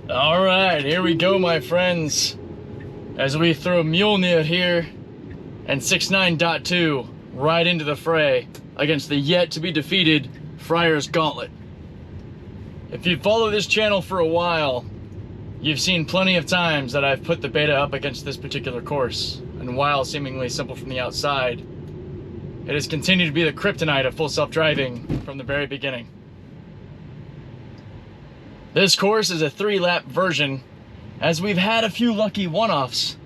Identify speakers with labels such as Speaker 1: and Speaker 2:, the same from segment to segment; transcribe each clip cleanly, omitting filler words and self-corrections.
Speaker 1: All right, here we go, my friends, as we throw Mjolnir here and 69.2 right into the fray against the yet-to-be-defeated Friar's Gauntlet. If you follow this channel for a while, you've seen plenty of times that I've put the beta up against this particular course, and while seemingly simple from the outside, it has continued to be the kryptonite of full self-driving from the very beginning. This course is a 3-lap version, as we've had a few lucky one-offs.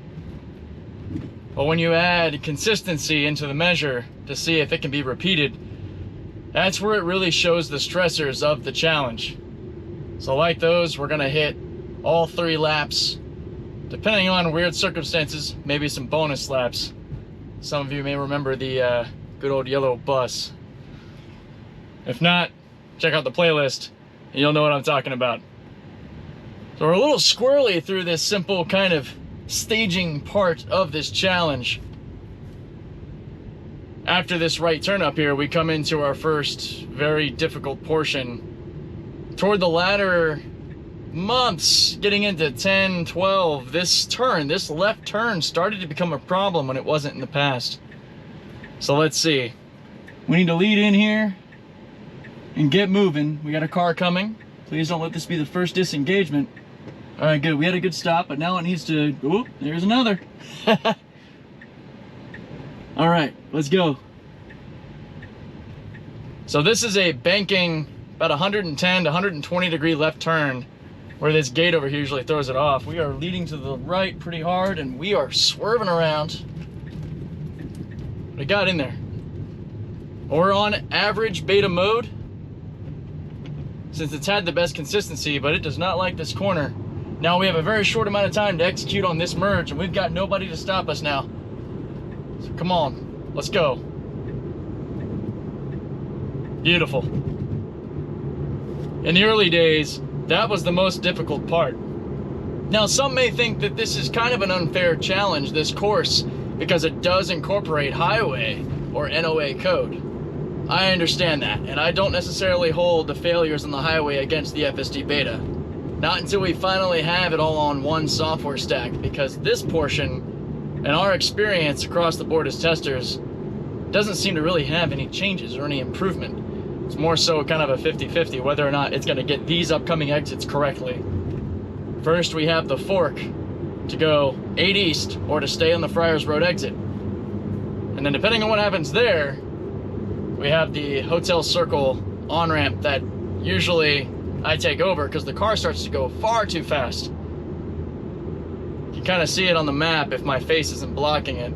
Speaker 1: But when you add consistency into the measure to see if it can be repeated, that's where it really shows the stressors of the challenge. So like those, we're gonna hit all 3 laps. Depending on weird circumstances, maybe some bonus laps. Some of you may remember the good old yellow bus. If not, check out the playlist and you'll know what I'm talking about. So we're a little squirrely through this simple kind of staging part of this challenge. After this right turn up here, we come into our first very difficult portion. Toward the latter months, getting into 10, 12, this left turn started to become a problem when it wasn't in the past. So let's see. We need to lead in here and get moving. We got a car coming. Please don't let this be the first disengagement. All right, good. We had a good stop, but now it needs to... Oop, there's another. All right, let's go. So this is a banking about 110 to 120 degree left turn where this gate over here usually throws it off. We are leading to the right pretty hard and we are swerving around. We got in there. We're on average beta mode since it's had the best consistency, but it does not like this corner. Now we have a very short amount of time to execute on this merge and we've got nobody to stop us now. So come on, let's go. Beautiful. In the early days, that was the most difficult part. Now some may think that this is kind of an unfair challenge, this course, because it does incorporate highway or NOA code. I understand that, and I don't necessarily hold the failures on the highway against the FSD Beta. Not until we finally have it all on one software stack, because this portion, and our experience across the board as testers, doesn't seem to really have any changes or any improvement. It's more so kind of a 50-50 whether or not it's going to get these upcoming exits correctly. First, we have the fork to go 8 east or to stay on the Friars Road exit. And then depending on what happens there, we have the Hotel Circle on-ramp that usually I take over because the car starts to go far too fast. You can kind of see it on the map if my face isn't blocking it.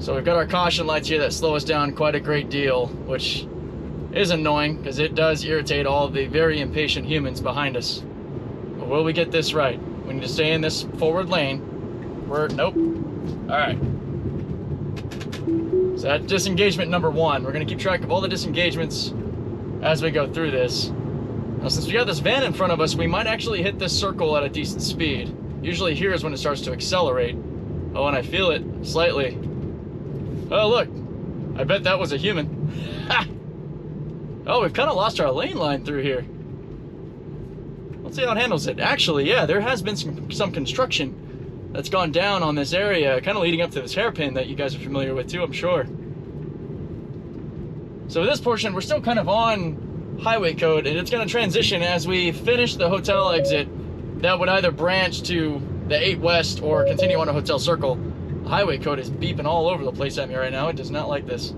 Speaker 1: So we've got our caution lights here that slow us down quite a great deal, which is annoying because it does irritate all the very impatient humans behind us. But will we get this right? We need to stay in this forward lane. Nope. All right. So that's disengagement number 1. We're going to keep track of all the disengagements as we go through this. Now, since we got this van in front of us, we might actually hit this circle at a decent speed. Usually here is when it starts to accelerate. Oh, and I feel it slightly. Oh, look. I bet that was a human. Ha! Oh, we've kind of lost our lane line through here. Let's see how it handles it. Actually, yeah, there has been some construction that's gone down on this area, kind of leading up to this hairpin that you guys are familiar with too, I'm sure. So this portion, we're still kind of on highway code, and it's going to transition as we finish the hotel exit that would either branch to the 8 West or continue on a Hotel Circle. The highway code is beeping all over the place at me right now. It does not like this.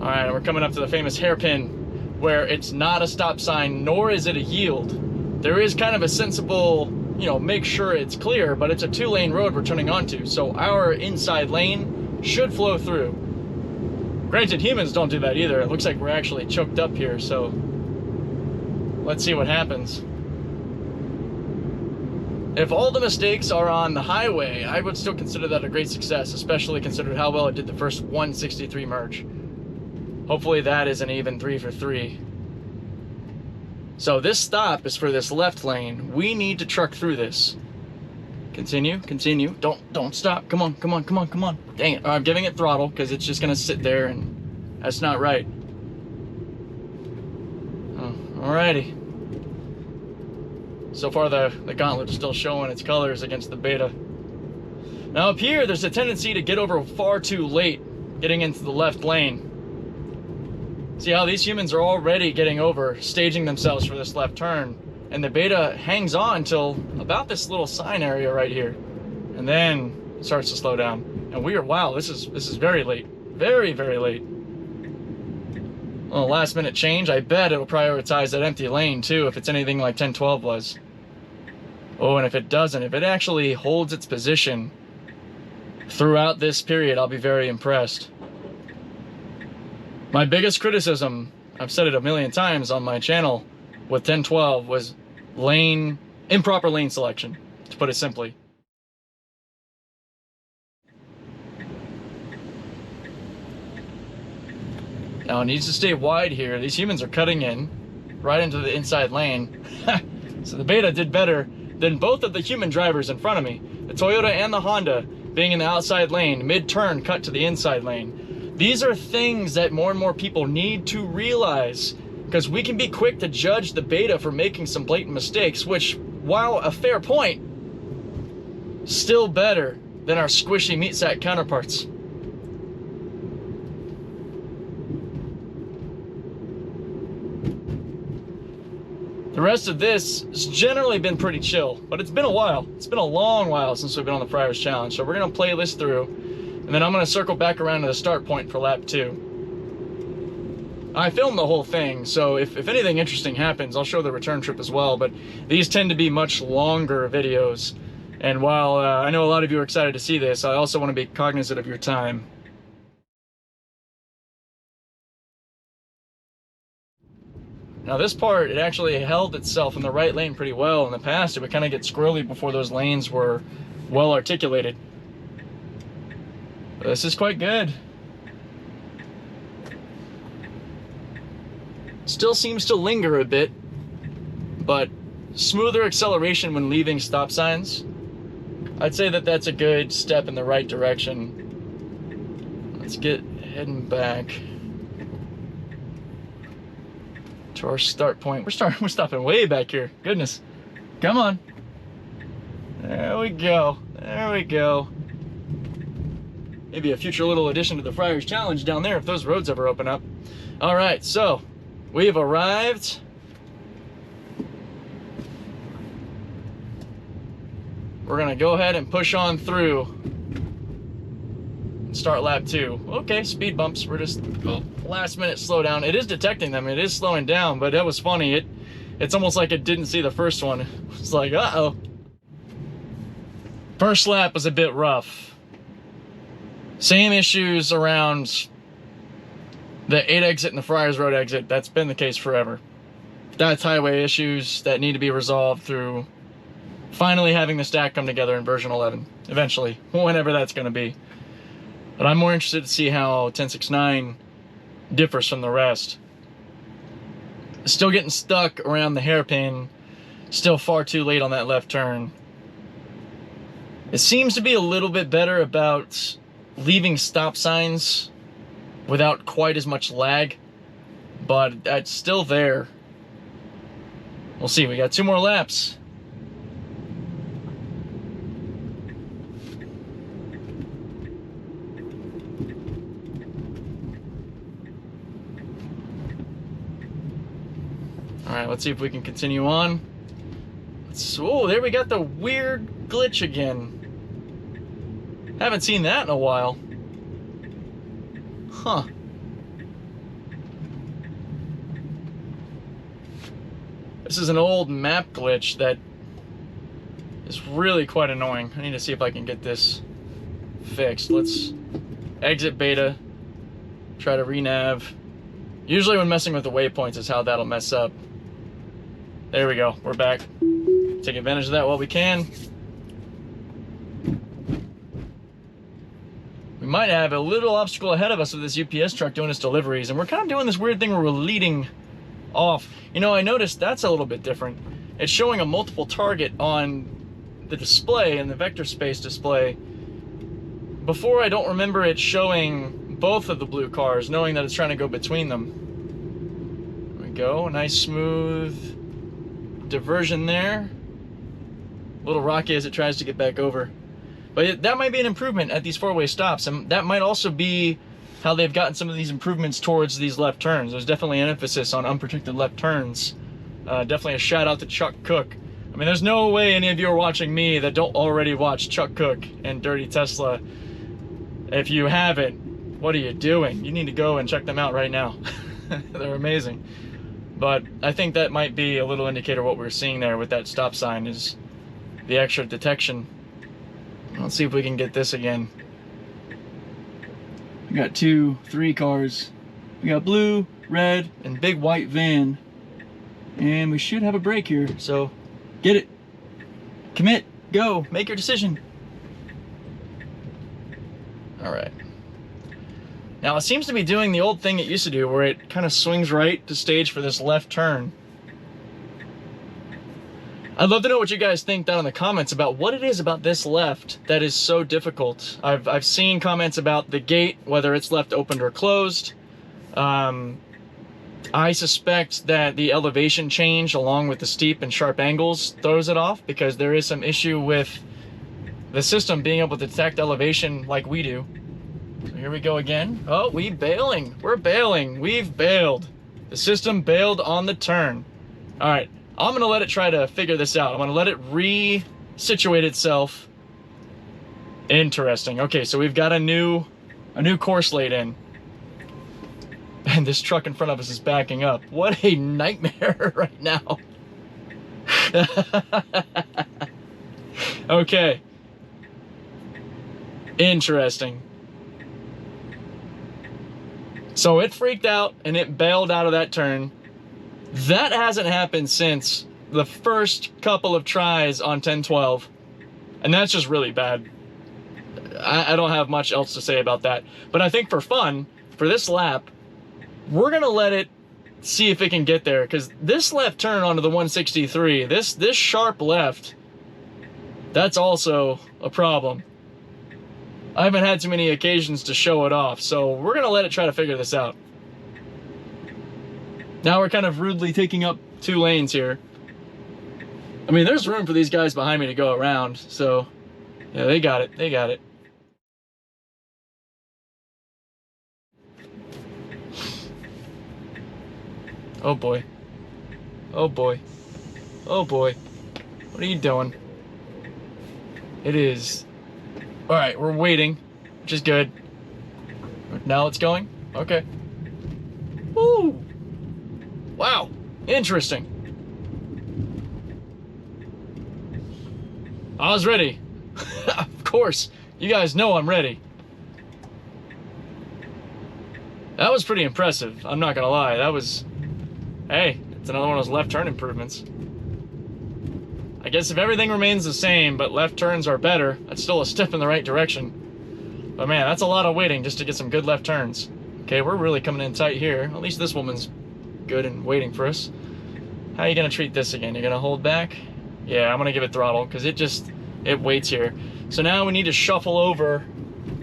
Speaker 1: All right, we're coming up to the famous hairpin where it's not a stop sign, nor is it a yield. There is kind of a sensible, make sure it's clear, but it's a 2-lane road we're turning onto, so our inside lane should flow through. Granted, humans don't do that either. It looks like we're actually choked up here, so let's see what happens. If all the mistakes are on the highway, I would still consider that a great success, especially considering how well it did the first 163 merge. Hopefully that is an even 3 for 3. So this stop is for this left lane. We need to truck through this. Continue, continue. Don't stop. Come on, come on, come on, come on. Dang it. I'm giving it throttle because it's just going to sit there, and that's not right. Alrighty. So far the Gauntlet is still showing its colors against the Beta. Now up here, there's a tendency to get over far too late, getting into the left lane. See how these humans are already getting over, staging themselves for this left turn, and the Beta hangs on till about this little sign area right here, and then starts to slow down. And we are, wow, this is very late, very, very late. Well, last minute change, I bet it'll prioritize that empty lane too, if it's anything like 10-12 was. Oh, and if it doesn't, if it actually holds its position throughout this period, I'll be very impressed. My biggest criticism, I've said it a million times on my channel, with 10-12 was improper lane selection, to put it simply. Now it needs to stay wide here. These humans are cutting in right into the inside lane. So the Beta did better than both of the human drivers in front of me. The Toyota and the Honda being in the outside lane, mid-turn cut to the inside lane. These are things that more and more people need to realize, because we can be quick to judge the Beta for making some blatant mistakes, which, while a fair point, still better than our squishy meat sack counterparts. The rest of this has generally been pretty chill, but it's been a while. It's been a long while since we've been on the Friars Challenge, so we're going to play this through, and then I'm going to circle back around to the start point for lap 2. I filmed the whole thing, so if anything interesting happens, I'll show the return trip as well, but these tend to be much longer videos, and while I know a lot of you are excited to see this, I also want to be cognizant of your time. Now this part, it actually held itself in the right lane pretty well. In the past, it would kind of get squirrely before those lanes were well articulated. But this is quite good. Still seems to linger a bit, but smoother acceleration when leaving stop signs. I'd say that that's a good step in the right direction. Let's get heading back to our start point. We're stopping way back here. Goodness. Come on. There we go. There we go. Maybe a future little addition to the Friars Challenge down there if those roads ever open up. All right, so we have arrived. We're gonna go ahead and push on through and start lap 2. Okay, speed bumps. We're just last minute slowdown. It is detecting them. It is slowing down, but that was funny. It's almost like it didn't see the first one. It's like, uh-oh. First lap was a bit rough. Same issues around the 8 exit and the Friars Road exit. That's been the case forever. That's highway issues that need to be resolved through finally having the stack come together in version 11. Eventually, whenever that's going to be. But I'm more interested to see how 1069 differs from the rest. Still getting stuck around the hairpin. Still far too late on that left turn. It seems to be a little bit better about leaving stop signs without quite as much lag, but that's still there. We'll see. We got 2 more laps. Alright, let's see if we can continue on. Oh, there we got the weird glitch again. Haven't seen that in a while. Huh. This is an old map glitch that is really quite annoying. I need to see if I can get this fixed. Let's exit beta. Try to renav. Usually when messing with the waypoints is how that'll mess up. There we go, we're back. Take advantage of that while we can. We might have a little obstacle ahead of us with this UPS truck doing its deliveries, and we're kind of doing this weird thing where we're leading off. You know, I noticed that's a little bit different. It's showing a multiple target on the display, in the vector space display. Before, I don't remember it showing both of the blue cars, knowing that it's trying to go between them. There we go. A nice smooth diversion there. A little rocky as it tries to get back over. But that might be an improvement at these four-way stops, and that might also be how they've gotten some of these improvements towards these left turns. There's definitely an emphasis on unprotected left turns. Definitely a shout out to Chuck Cook. I mean, there's no way any of you are watching me that don't already watch Chuck Cook and Dirty Tesla. If you haven't, what are you doing? You need to go and check them out right now. They're amazing. But I think that might be a little indicator of what we're seeing there with that stop sign is the extra detection. Let's see if we can get this again. We got 2, 3 cars. We got blue, red, and big white van. And we should have a break here, so get it. Commit, go, make your decision. All right. Now it seems to be doing the old thing it used to do where it kind of swings right to stage for this left turn. I'd love to know what you guys think down in the comments about what it is about this left that is so difficult. I've seen comments about the gate, whether it's left opened or closed. I suspect that the elevation change along with the steep and sharp angles throws it off because there is some issue with the system being able to detect elevation like we do. So here we go again. Oh, we're bailing. We've bailed. The system bailed on the turn. All right. I'm gonna let it try to figure this out. I'm gonna let it re-situate itself. Interesting. Okay, so we've got a new course laid in. And this truck in front of us is backing up. What a nightmare right now. Okay. Interesting. So it freaked out and it bailed out of that turn. That hasn't happened since the first couple of tries on 1012, and that's just really bad. I don't have much else to say about that, but I think for fun, for this lap, we're gonna let it see if it can get there, because this left turn onto the 163, this sharp left, that's also a problem. I haven't had too many occasions to show it off, so we're gonna let it try to figure this out. Now we're kind of rudely taking up 2 lanes here. I mean, there's room for these guys behind me to go around, so yeah, they got it. They got it. Oh boy. Oh boy. Oh boy. What are you doing? It is. All right, we're waiting, which is good. Now it's going? Okay. Woo! Wow, interesting. I was ready. Of course, you guys know I'm ready. That was pretty impressive, I'm not gonna lie. That was, hey, it's another one of those left turn improvements. I guess if everything remains the same, but left turns are better, that's still a step in the right direction. But man, that's a lot of waiting just to get some good left turns. Okay, we're really coming in tight here. At least this woman's good and waiting for us. How are you gonna treat this again? You're gonna hold back? Yeah, I'm gonna give it throttle because it waits here. So now we need to shuffle over.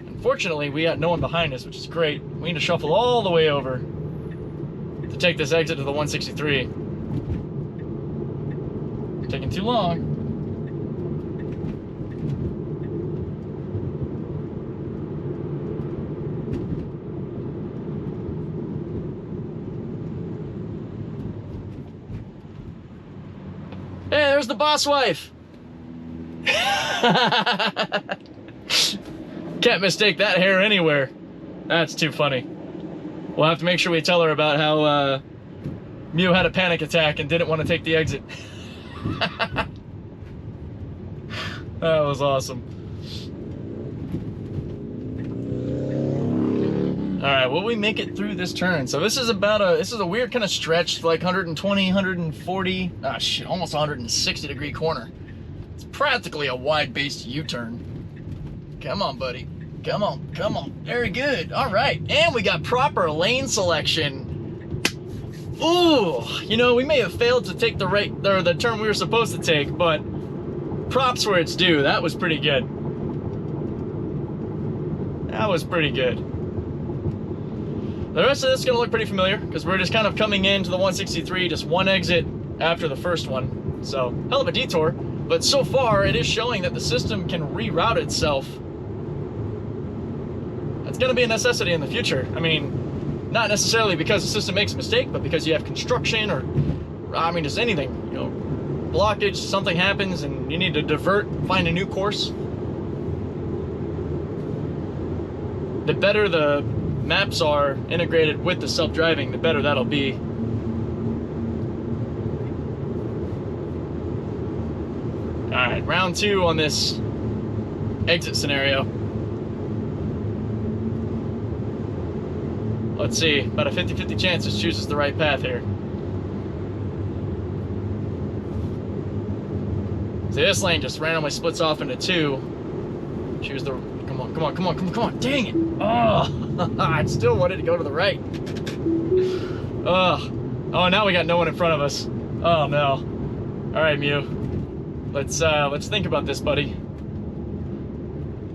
Speaker 1: Unfortunately, we got no one behind us, which is great. We need to shuffle all the way over to take this exit to the 163. It's taking too long. Hey, there's the boss wife. Can't mistake that hair anywhere. That's too funny. We'll have to make sure we tell her about how Mew had a panic attack and didn't want to take the exit. That was awesome. All right, will we make it through this turn? So this is a weird kind of stretch, like 120, 140, ah shit, almost 160 degree corner. It's practically a wide-based U-turn. Come on, buddy. Come on, come on. Very good. All right, and we got proper lane selection. Ooh, you know, we may have failed to take the turn we were supposed to take, but props where it's due. That was pretty good. That was pretty good. The rest of this is going to look pretty familiar because we're just kind of coming into the 163, just one exit after the first one. So, hell of a detour. But so far, it is showing that the system can reroute itself. That's going to be a necessity in the future. I mean, not necessarily because the system makes a mistake, but because you have construction or, I mean, just anything, you know, blockage, something happens and you need to divert, find a new course. The better the maps are integrated with the self-driving, the better that'll be. Alright, round 2 on this exit scenario. Let's see, about a 50-50 chance this chooses the right path here. See, this lane just randomly splits off into 2. Choose the... Come on, come on, come on, come on, come on. Dang it! Oh, I still wanted to go to the right. Oh, now we got no one in front of us. Oh no. Alright, Mew. Let's think about this, buddy.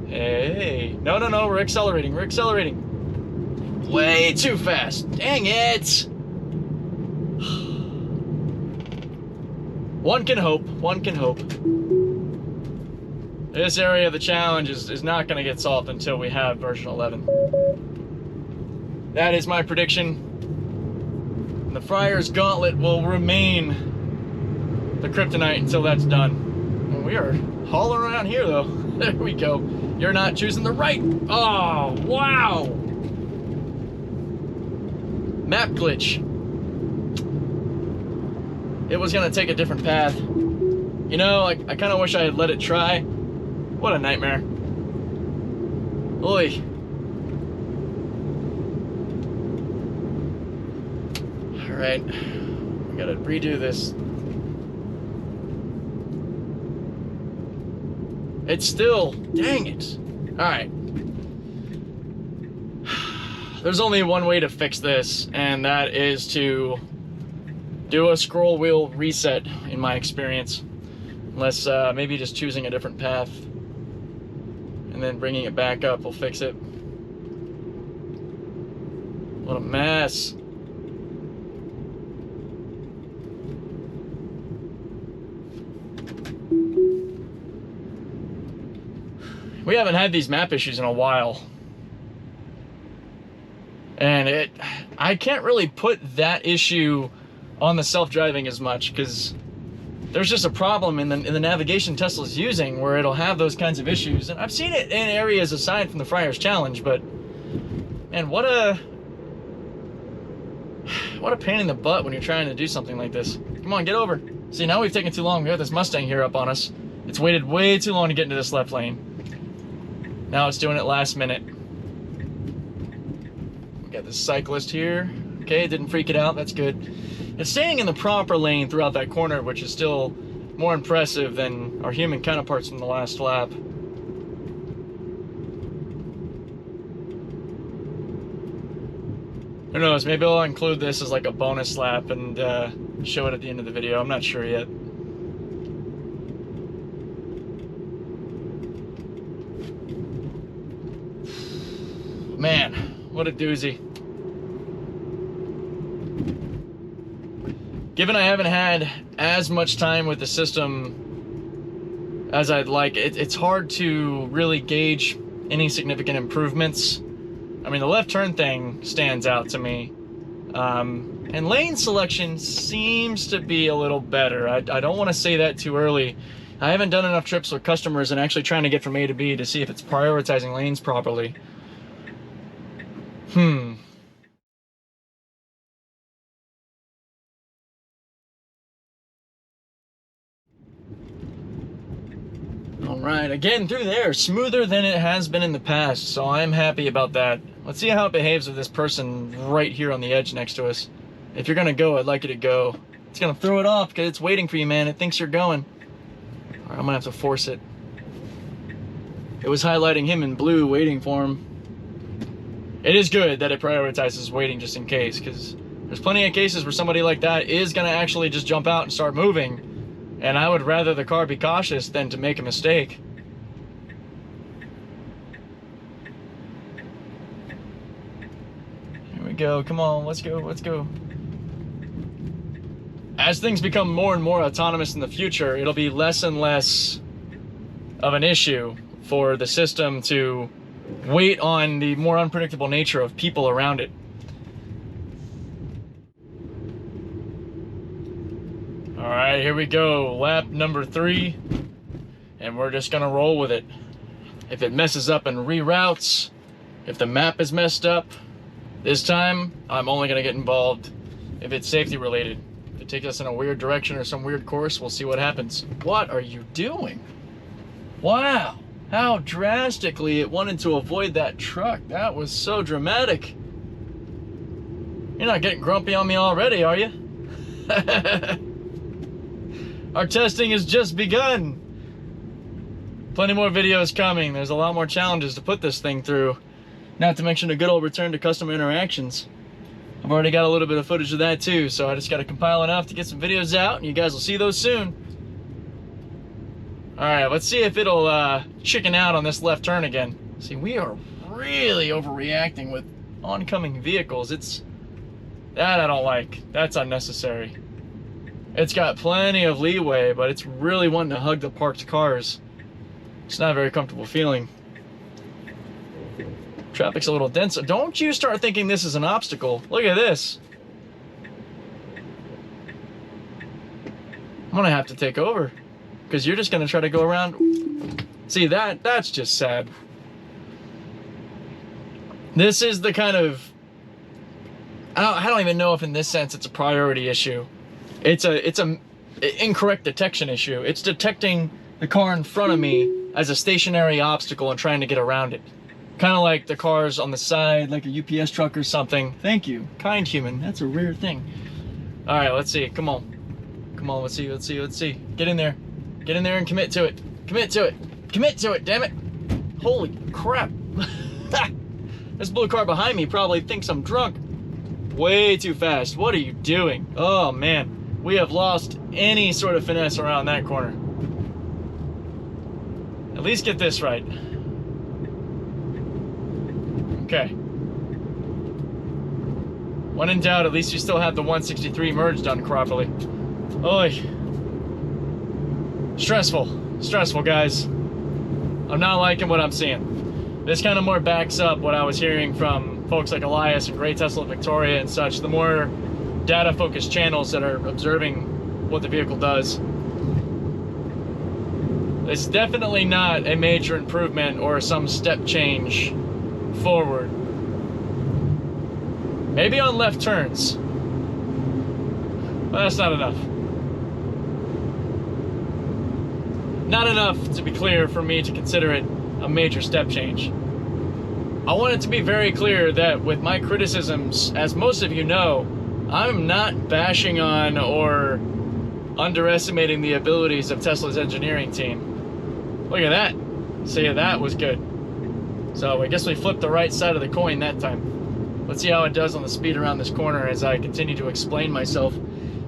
Speaker 1: Hey. No, no, no, we're accelerating, we're accelerating. Way too fast. Dang it! One can hope, one can hope. This area of the challenge is not going to get solved until we have version 11. That is my prediction. And the Friar's Gauntlet will remain the kryptonite until that's done. And we are hauling around here, though. There we go. You're not choosing the right. Oh, wow. Map glitch. It was going to take a different path. You know, I kind of wish I had let it try. What a nightmare. Oy. Alright. We gotta redo this. It's still... Dang it. Alright. There's only one way to fix this, and that is to do a scroll wheel reset, in my experience. Unless maybe just choosing a different path and then bringing it back up will fix it. What a mess. We haven't had these map issues in a while. And I can't really put that issue on the self-driving as much, because there's just a problem in the navigation Tesla's using where it'll have those kinds of issues. And I've seen it in areas aside from the Friar's Challenge, but man, what a pain in the butt when you're trying to do something like this. Come on, get over. See, now we've taken too long. We got this Mustang here up on us. It's waited way too long to get into this left lane. Now it's doing it last minute. We got this cyclist here. Okay, it didn't freak it out. That's good. It's staying in the proper lane throughout that corner, which is still more impressive than our human counterparts from the last lap. Who knows, maybe I'll include this as like a bonus lap and show it at the end of the video. I'm not sure yet. Man, what a doozy. Given I haven't had as much time with the system as I'd like, it's hard to really gauge any significant improvements. I mean, the left turn thing stands out to me. And lane selection seems to be a little better. I don't want to say that too early. I haven't done enough trips with customers and actually trying to get from A to B to see if it's prioritizing lanes properly. Alright, again, through there, smoother than it has been in the past, so I'm happy about that. Let's see how it behaves with this person right here on the edge next to us. If you're gonna go, I'd like you to go. It's gonna throw it off because it's waiting for you, man. It thinks you're going. Alright, I'm gonna have to force it. It was highlighting him in blue, waiting for him. It is good that it prioritizes waiting just in case, because there's plenty of cases where somebody like that is gonna actually just jump out and start moving. And I would rather the car be cautious than to make a mistake. Here we go. Come on, let's go, let's go. As things become more and more autonomous in the future, it'll be less and less of an issue for the system to wait on the more unpredictable nature of people around it. All right, here we go. Lap number 3, and we're just gonna roll with it. If it messes up and reroutes, if the map is messed up, this time I'm only gonna get involved if it's safety related. If it takes us in a weird direction or some weird course, we'll see what happens. What are you doing? Wow, how drastically it wanted to avoid that truck. That was so dramatic. You're not getting grumpy on me already, are you? Our testing has just begun. Plenty more videos coming. There's a lot more challenges to put this thing through. Not to mention a good old return to customer interactions. I've already got a little bit of footage of that too, so I just got to compile enough to get some videos out, and you guys will see those soon. Alright, let's see if it'll chicken out on this left turn again. See, we are really overreacting with oncoming vehicles. That I don't like. That's unnecessary. It's got plenty of leeway, but it's really wanting to hug the parked cars. It's not a very comfortable feeling. Traffic's a little dense. Don't you start thinking this is an obstacle. Look at this. I'm gonna have to take over, because you're just gonna try to go around. See, that's just sad. This is the kind of, I don't even know if in this sense it's a priority issue. It's a incorrect detection issue. It's detecting the car in front of me as a stationary obstacle and trying to get around it. Kind of like the cars on the side, like a UPS truck or something. Thank you, kind human. That's a rare thing. All right, let's see. Come on. Come on, let's see, let's see, let's see. Get in there. Get in there and commit to it. Commit to it. Commit to it, damn it. Holy crap. This blue car behind me probably thinks I'm drunk. Way too fast. What are you doing? Oh, man. We have lost any sort of finesse around that corner. At least get this right. Okay. When in doubt, at least you still have the 163 merge done properly. Oy. Stressful. Stressful, guys. I'm not liking what I'm seeing. This kind of more backs up what I was hearing from folks like Elias and Great Tesla Victoria and such. The more data-focused channels that are observing what the vehicle does. It's definitely not a major improvement or some step change forward. Maybe on left turns, but that's not enough. Not enough, to be clear, for me to consider it a major step change. I want it to be very clear that with my criticisms, as most of you know, I'm not bashing on or underestimating the abilities of Tesla's engineering team. Look at that. See, that was good. So I guess we flipped the right side of the coin that time. Let's see how it does on the speed around this corner as I continue to explain myself.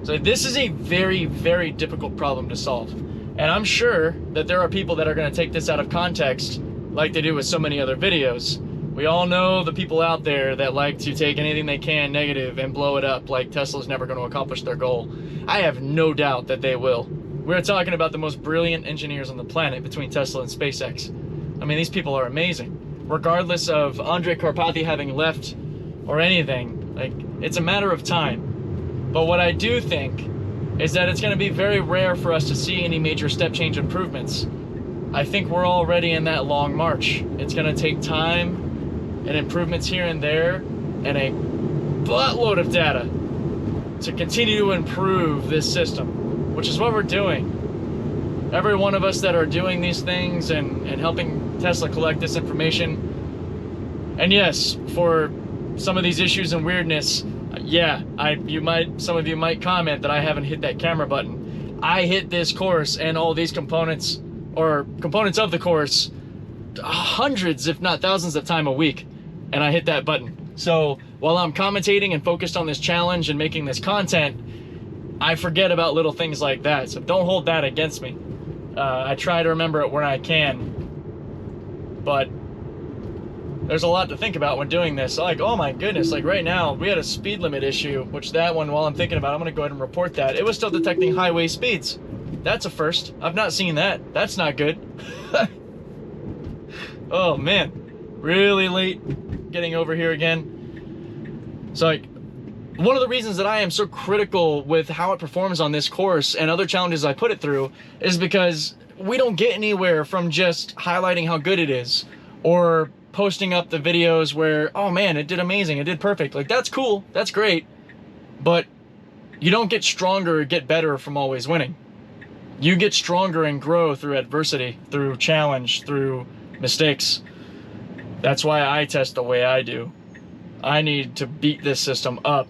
Speaker 1: So this is a very, very difficult problem to solve. And I'm sure that there are people that are going to take this out of context like they do with so many other videos. We all know the people out there that like to take anything they can negative and blow it up like Tesla's never going to accomplish their goal. I have no doubt that they will. We're talking about the most brilliant engineers on the planet between Tesla and SpaceX. I mean, these people are amazing. Regardless of Andrej Karpathy having left or anything, like, it's a matter of time. But what I do think is that it's going to be very rare for us to see any major step change improvements. I think we're already in that long march. It's going to take time and improvements here and there and a buttload of data to continue to improve this system, which is what we're doing. Every one of us that are doing these things and helping Tesla collect this information. And yes, for some of these issues and weirdness, yeah, some of you might comment that I haven't hit that camera button. I hit this course and all these components, or components of the course, hundreds, if not thousands of times a week, and I hit that button. So while I'm commentating and focused on this challenge and making this content, I forget about little things like that. So don't hold that against me. I try to remember it where I can, but there's a lot to think about when doing this. Like, oh my goodness, like right now we had a speed limit issue, which that one, while I'm thinking about it, I'm gonna go ahead and report that. It was still detecting highway speeds. That's a first. I've not seen that. That's not good. Oh man, really late getting over here again. So like, one of the reasons that I am so critical with how it performs on this course and other challenges I put it through is because we don't get anywhere from just highlighting how good it is or posting up the videos where, oh man, it did amazing, it did perfect. Like, that's cool, that's great, but you don't get stronger or get better from always winning. You get stronger and grow through adversity, through challenge, through mistakes. That's why I test the way I do. I need to beat this system up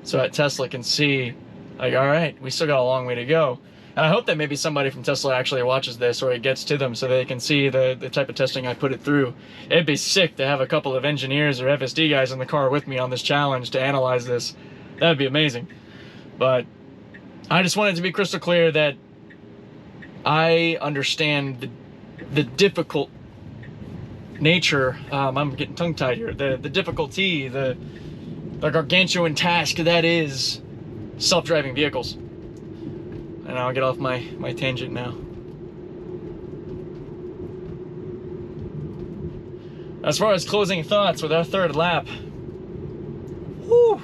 Speaker 1: so that Tesla can see, like, all right, we still got a long way to go. And I hope that maybe somebody from Tesla actually watches this, or it gets to them so they can see the type of testing I put it through. It'd be sick to have a couple of engineers or FSD guys in the car with me on this challenge to analyze this. That'd be amazing. But I just wanted to be crystal clear that I understand the difficult nature, I'm getting tongue-tied here, the difficulty, the gargantuan task that is self-driving vehicles. And I'll get off my tangent now. As far as closing thoughts with our third lap, whew,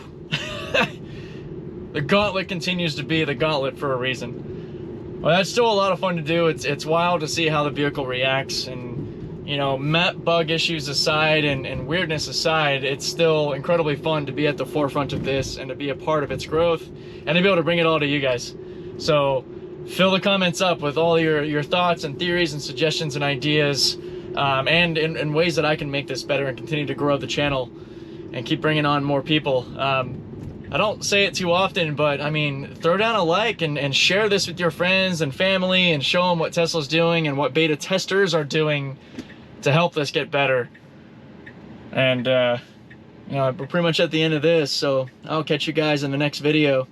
Speaker 1: the Gauntlet continues to be the Gauntlet for a reason. Well, that's still a lot of fun to do. It's wild to see how the vehicle reacts, and you know, map bug issues aside and weirdness aside, it's still incredibly fun to be at the forefront of this and to be a part of its growth and to be able to bring it all to you guys. So fill the comments up with all your thoughts and theories and suggestions and ideas, and in ways that I can make this better and continue to grow the channel and keep bringing on more people. I don't say it too often, but I mean, throw down a like and share this with your friends and family and show them what Tesla's doing and what beta testers are doing to help this get better. And you know, we're pretty much at the end of this, so I'll catch you guys in the next video.